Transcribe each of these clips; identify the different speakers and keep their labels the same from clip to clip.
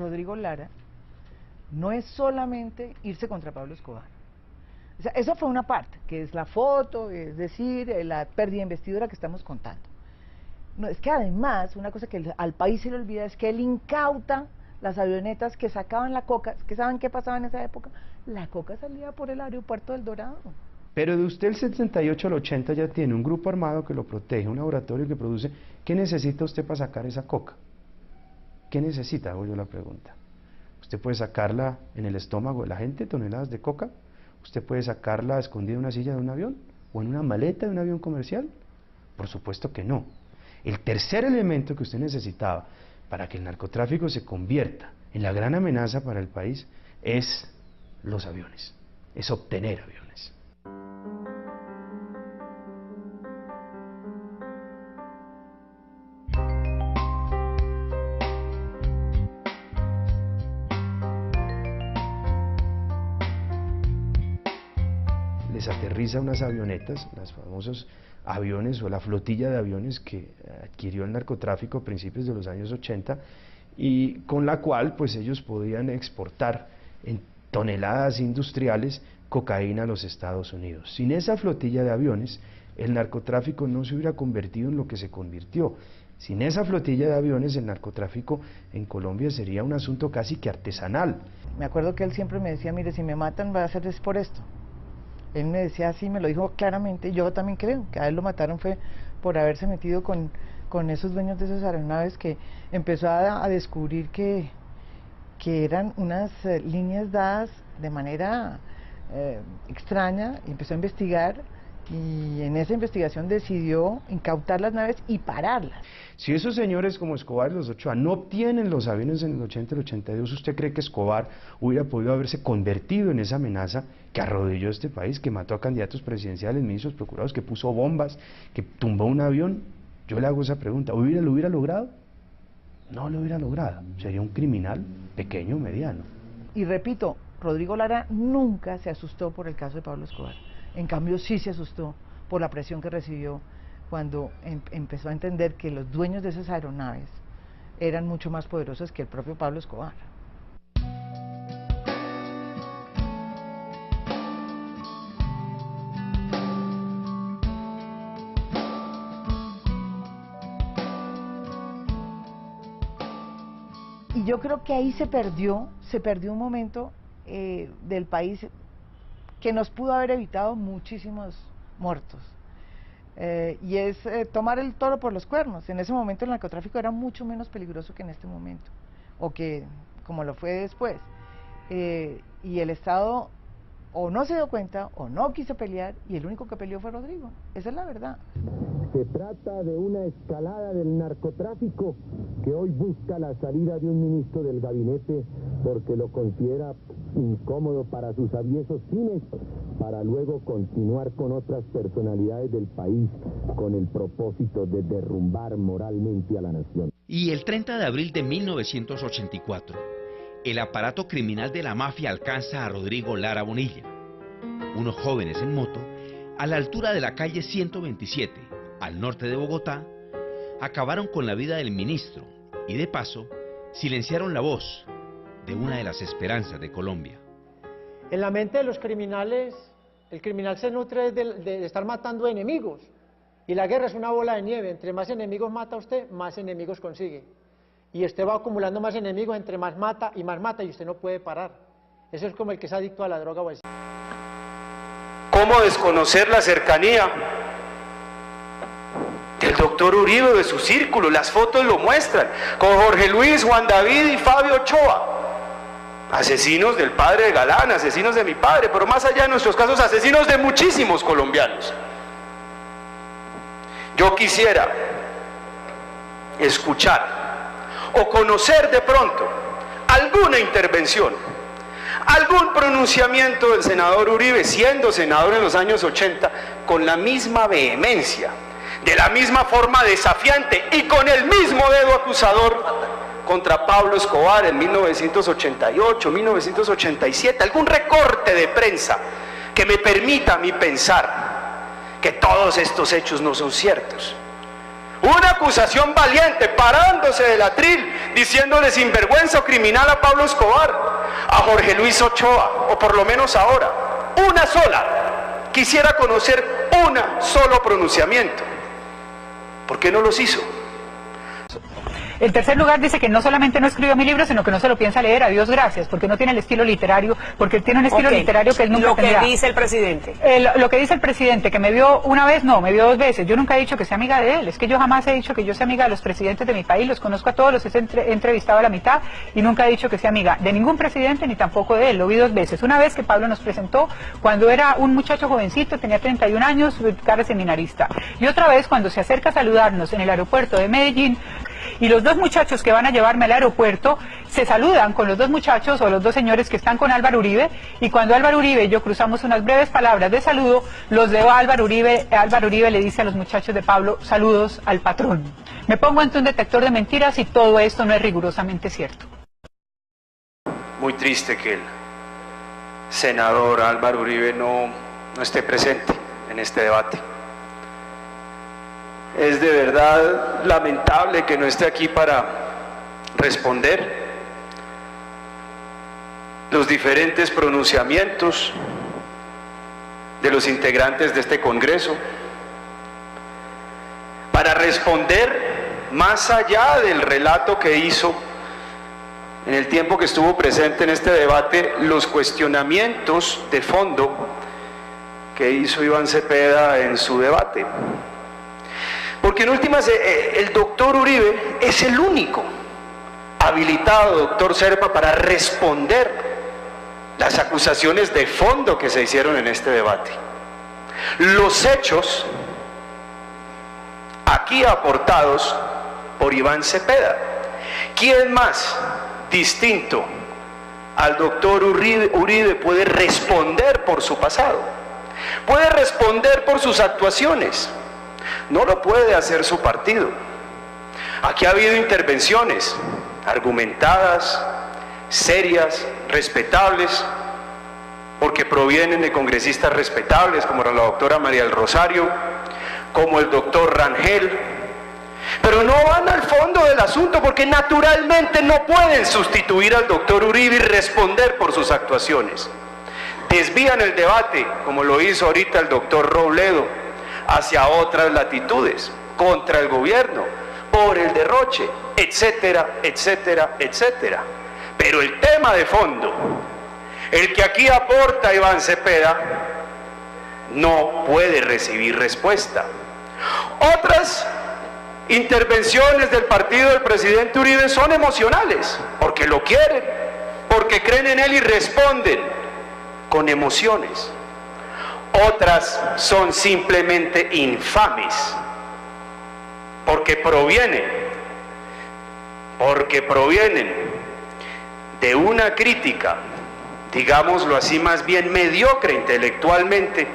Speaker 1: Rodrigo Lara no es solamente irse contra Pablo Escobar. O sea, eso fue una parte, que es la foto, es decir, la pérdida de investidura que estamos contando. No, es que además, una cosa que al país se le olvida es que él incauta las avionetas que sacaban la coca. ¿Que saben qué pasaba en esa época? La coca salía por el aeropuerto del Dorado.
Speaker 2: Pero de usted el 78 al 80 ya tiene un grupo armado que lo protege, un laboratorio que produce. ¿Qué necesita usted para sacar esa coca? ¿Qué necesita? Hago yo la pregunta. Usted puede sacarla en el estómago de la gente, toneladas de coca. Usted puede sacarla escondida en una silla de un avión o en una maleta de un avión comercial. Por supuesto que no. El tercer elemento que usted necesitaba para que el narcotráfico se convierta en la gran amenaza para el país es los aviones, es obtener aviones. Les aterriza unas avionetas, los famosos aviones o la flotilla de aviones que adquirió el narcotráfico a principios de los años 80 y con la cual pues ellos podían exportar en toneladas industriales cocaína a los Estados Unidos. Sin esa flotilla de aviones el narcotráfico no se hubiera convertido en lo que se convirtió. Sin esa flotilla de aviones el narcotráfico en Colombia sería un asunto casi que artesanal.
Speaker 1: Me acuerdo que él siempre me decía, mire, si me matan va a ser por esto. Él me decía así, me lo dijo claramente, yo también creo que a él lo mataron fue por haberse metido con esos dueños de esas aeronaves, que empezó a descubrir que eran unas líneas dadas de manera extraña, y empezó a investigar, y en esa investigación decidió incautar las naves y pararlas.
Speaker 2: Si esos señores como Escobar y los Ochoa no obtienen los aviones en el 80 y el 82, ¿usted cree que Escobar hubiera podido haberse convertido en esa amenaza que arrodilló este país, que mató a candidatos presidenciales, ministros, procurados, que puso bombas, que tumbó un avión? Yo le hago esa pregunta, ¿lo hubiera logrado? No lo hubiera logrado, sería un criminal pequeño, mediano.
Speaker 1: Y repito, Rodrigo Lara nunca se asustó por el caso de Pablo Escobar. En cambio sí se asustó por la presión que recibió cuando empezó a entender que los dueños de esas aeronaves eran mucho más poderosos que el propio Pablo Escobar. Y yo creo que ahí se perdió un momento del país que nos pudo haber evitado muchísimos muertos, y es tomar el toro por los cuernos. En ese momento el narcotráfico era mucho menos peligroso que en este momento, o que como lo fue después, y el Estado o no se dio cuenta o no quiso pelear, y el único que peleó fue Rodrigo. Esa es la verdad.
Speaker 3: Se trata de una escalada del narcotráfico que hoy busca la salida de un ministro del gabinete porque lo considera incómodo para sus aviesos fines, para luego continuar con otras personalidades del país con el propósito de derrumbar moralmente a la nación.
Speaker 4: Y el 30 de abril de 1984, el aparato criminal de la mafia alcanza a Rodrigo Lara Bonilla. Unos jóvenes en moto, a la altura de la calle 127, al norte de Bogotá, acabaron con la vida del ministro y de paso silenciaron la voz de una de las esperanzas de Colombia.
Speaker 5: En la mente de los criminales, el criminal se nutre de estar matando enemigos, y la guerra es una bola de nieve. Entre más enemigos mata usted, más enemigos consigue, y usted va acumulando más enemigos, entre más mata, y usted no puede parar. Eso es como el que es adicto a la droga o al...
Speaker 6: ¿Cómo desconocer la cercanía del doctor Uribe o de su círculo? Las fotos lo muestran, con Jorge Luis, Juan David y Fabio Ochoa, asesinos del padre de Galán, asesinos de mi padre, pero más allá de nuestros casos, asesinos de muchísimos colombianos. Yo quisiera escuchar o conocer de pronto alguna intervención, algún pronunciamiento del senador Uribe, siendo senador en los años 80, con la misma vehemencia, de la misma forma desafiante y con el mismo dedo acusador contra Pablo Escobar en 1988, 1987, algún recorte de prensa que me permita a mí pensar que todos estos hechos no son ciertos. Una acusación valiente, parándose del atril, diciéndole sinvergüenza o criminal a Pablo Escobar, a Jorge Luis Ochoa, o por lo menos ahora. Una sola. Quisiera conocer un solo pronunciamiento. ¿Por qué no los hizo?
Speaker 7: En tercer lugar, dice que no solamente no escribió mi libro, sino que no se lo piensa leer, a Dios gracias, porque no tiene el estilo literario, porque tiene un estilo literario que él nunca tendrá.
Speaker 8: Lo que dice el presidente.
Speaker 7: Lo que dice el presidente, que me vio una vez, no, me vio 2 veces. Yo nunca he dicho que sea amiga de él, es que yo jamás he dicho que yo sea amiga de los presidentes de mi país, los conozco a todos, los he entrevistado a la mitad, y nunca he dicho que sea amiga de ningún presidente, ni tampoco de él. Lo vi 2 veces. Una vez que Pablo nos presentó, cuando era un muchacho jovencito, tenía 31 años, cara seminarista. Y otra vez, cuando se acerca a saludarnos en el aeropuerto de Medellín, y los 2 muchachos que van a llevarme al aeropuerto se saludan con los 2 muchachos o los 2 señores que están con Álvaro Uribe, y cuando Álvaro Uribe y yo cruzamos unas breves palabras de saludo, los de Álvaro Uribe le dice a los muchachos de Pablo, saludos al patrón. Me pongo ante un detector de mentiras y todo esto no es rigurosamente cierto.
Speaker 6: Muy triste que el senador Álvaro Uribe no esté presente en este debate. Es de verdad lamentable que no esté aquí para responder los diferentes pronunciamientos de los integrantes de este Congreso, para responder más allá del relato que hizo en el tiempo que estuvo presente en este debate, los cuestionamientos de fondo que hizo Iván Cepeda en su debate. Porque en últimas, el doctor Uribe es el único habilitado, doctor Serpa, para responder las acusaciones de fondo que se hicieron en este debate. Los hechos aquí aportados por Iván Cepeda. ¿Quién más distinto al doctor Uribe puede responder por su pasado? Puede responder por sus actuaciones. No lo puede hacer su partido. Aquí ha habido intervenciones argumentadas, serias, respetables, porque provienen de congresistas respetables como la doctora María del Rosario, como el doctor Rangel, pero no van al fondo del asunto porque naturalmente no pueden sustituir al doctor Uribe y responder por sus actuaciones. Desvían el debate, como lo hizo ahorita el doctor Robledo, hacia otras latitudes, contra el gobierno, por el derroche, etcétera, etcétera, etcétera. Pero el tema de fondo, el que aquí aporta Iván Cepeda, no puede recibir respuesta. Otras intervenciones del partido del presidente Uribe son emocionales, porque lo quieren, porque creen en él y responden con emociones. Otras son simplemente infames, porque provienen de una crítica, digámoslo así, más bien mediocre intelectualmente,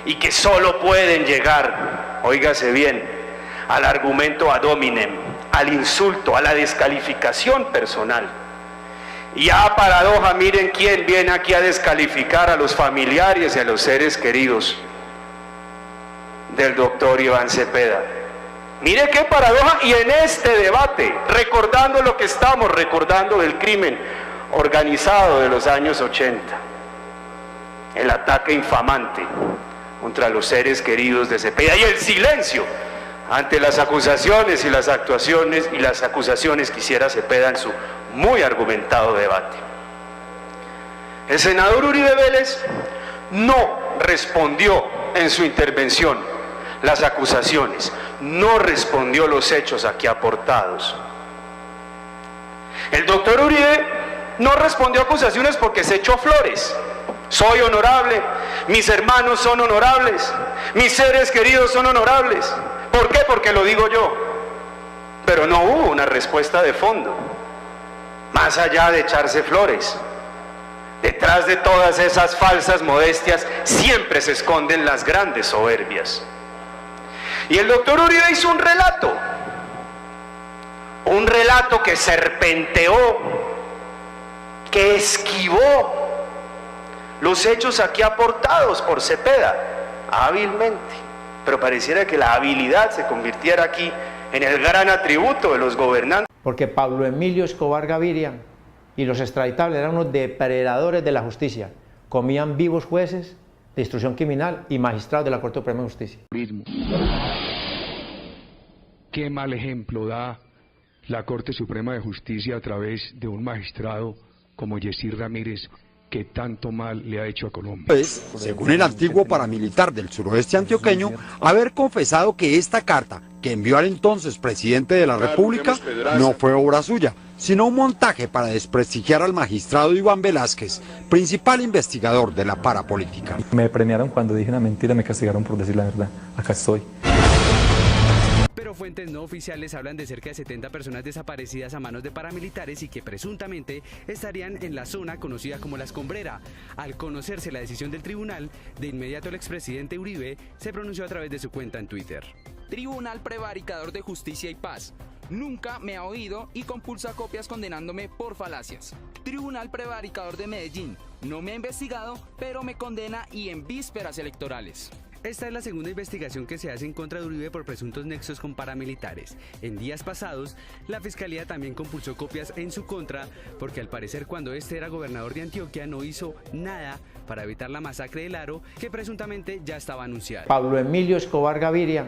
Speaker 6: y que solo pueden llegar, óigase bien, al argumento ad hominem, al insulto, a la descalificación personal. Y a paradoja, miren quién viene aquí a descalificar a los familiares y a los seres queridos del doctor Iván Cepeda. Mire qué paradoja, y en este debate, recordando lo que estamos recordando del crimen organizado de los años 80, el ataque infamante contra los seres queridos de Cepeda, y el silencio ante las acusaciones y las actuaciones y las acusaciones que hiciera Cepeda en su muy argumentado debate. El senador Uribe Vélez no respondió en su intervención las acusaciones, no respondió los hechos aquí aportados. El doctor Uribe no respondió acusaciones porque se echó flores. Soy honorable, mis hermanos son honorables, mis seres queridos son honorables. ¿Por qué? Porque lo digo yo. Pero no hubo una respuesta de fondo. Más allá de echarse flores, detrás de todas esas falsas modestias siempre se esconden las grandes soberbias. Y el doctor Uribe hizo un relato que serpenteó, que esquivó los hechos aquí aportados por Cepeda hábilmente, pero pareciera que la habilidad se convirtiera aquí en el gran atributo de los gobernantes.
Speaker 5: Porque Pablo Emilio Escobar Gaviria y los extraditables eran unos depredadores de la justicia, comían vivos jueces de instrucción criminal y magistrados de la Corte Suprema de Justicia.
Speaker 8: Qué mal ejemplo da la Corte Suprema de Justicia a través de un magistrado como Yesir Ramírez, que tanto mal le ha hecho a Colombia.
Speaker 9: Pues, según el antiguo paramilitar del suroeste antioqueño, haber confesado que esta carta que envió al entonces presidente de la República no fue obra suya, sino un montaje para desprestigiar al magistrado Iván Velázquez, principal investigador de la parapolítica.
Speaker 10: Me premiaron cuando dije una mentira, me castigaron por decir la verdad. Acá estoy.
Speaker 11: Pero fuentes no oficiales hablan de cerca de 70 personas desaparecidas a manos de paramilitares y que presuntamente estarían en la zona conocida como La Escombrera. Al conocerse la decisión del tribunal, de inmediato el expresidente Uribe se pronunció a través de su cuenta en Twitter.
Speaker 12: Tribunal Prevaricador de Justicia y Paz. Nunca me ha oído y compulsa copias condenándome por falacias. Tribunal Prevaricador de Medellín. No me ha investigado, pero me condena y en vísperas electorales.
Speaker 11: Esta es la segunda investigación que se hace en contra de Uribe por presuntos nexos con paramilitares. En días pasados, la Fiscalía también compulsó copias en su contra, porque al parecer cuando este era gobernador de Antioquia no hizo nada para evitar la masacre del Aro, que presuntamente ya estaba anunciada.
Speaker 5: Pablo Emilio Escobar Gaviria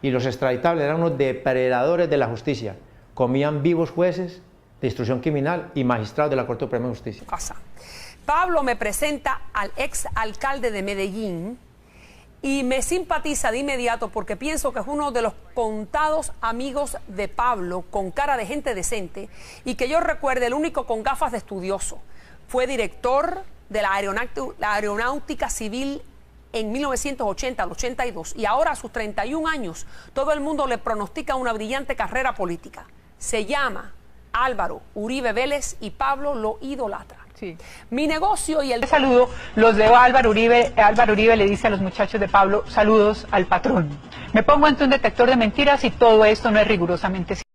Speaker 5: y los extraditables eran unos depredadores de la justicia, comían vivos jueces de instrucción criminal y magistrados de la Corte Suprema de Justicia.
Speaker 13: Pablo me presenta al ex alcalde de Medellín, y me simpatiza de inmediato porque pienso que es uno de los contados amigos de Pablo con cara de gente decente y que yo recuerde el único con gafas de estudioso. Fue director de la Aeronáutica Civil en 1980 al 82 y ahora a sus 31 años todo el mundo le pronostica una brillante carrera política. Se llama Álvaro Uribe Vélez y Pablo lo idolatra.
Speaker 7: Sí.
Speaker 13: Mi negocio y el
Speaker 7: saludo los leo a Álvaro Uribe. Álvaro Uribe le dice a los muchachos de Pablo, saludos al patrón. Me pongo ante un detector de mentiras y todo esto no es rigurosamente cierto.